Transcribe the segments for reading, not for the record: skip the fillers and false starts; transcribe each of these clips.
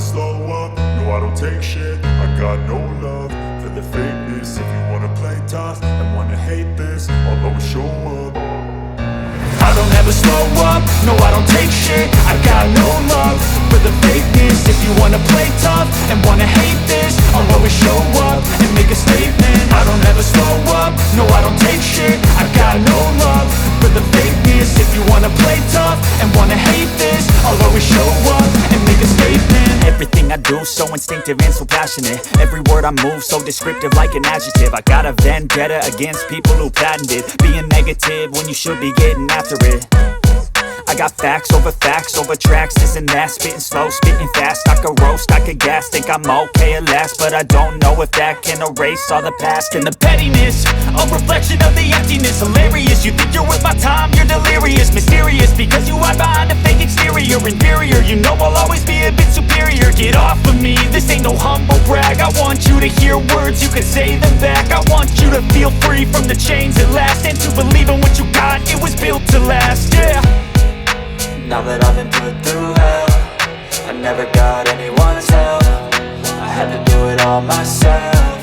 slow up, no I don't take shit. I got no love for the fakeness. If you wanna play tough and wanna hate this, I'll always show up. I don't ever slow up, no I don't take shit. I got no love for the fakeness. If you wanna play tough and wanna hate this, I'll always show up and make a statement. I don't ever slow up, no I don't take shit. I got no love for the fakeness. If you wanna play tough and wanna hate this, I'll always show up and make a statement. Everything I do so instinctive and so passionate. Every word I move so descriptive like an adjective. I got a vendetta against people who patented being negative when you should be getting after it. I got facts over tracks, this and that. Spitting slow, spitting fast, I could roast, I could gas. Think I'm okay at last, but I don't know if that can erase all the past. And the pettiness, a reflection of the emptiness. Hilarious, you think you're worth my time, you're delirious. Mysterious, because you hide behind a fake exterior. Inferior, you know I'll always be a bit superior. Get off of me, this ain't no humble brag. I want you to hear words, you can say them back. I want you to feel free from the chains at last, and to believe in what you got, it was built to last, yeah. Now that I've been put through hell, I never got anyone's help. I had to do it all myself.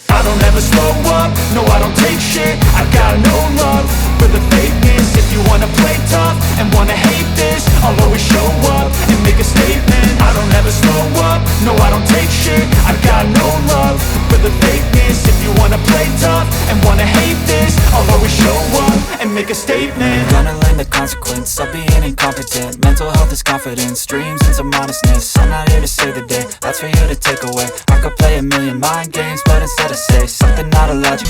I don't ever slow up, no I don't take shit. I got no love for the fakeness. If you wanna play tough and wanna hate this, I'll always show up and make a statement. I don't ever slow up, no I don't take shit. I got no love for the fakeness. If you wanna play tough and wanna hate this, I'll always show up and make a statement. Gonna learn the consequence of being incompetent. Mental health is confidence, dreams and some honestness. I'm not here to save the day, that's for you to take away. I could play a million mind games, but instead I say something out of logic.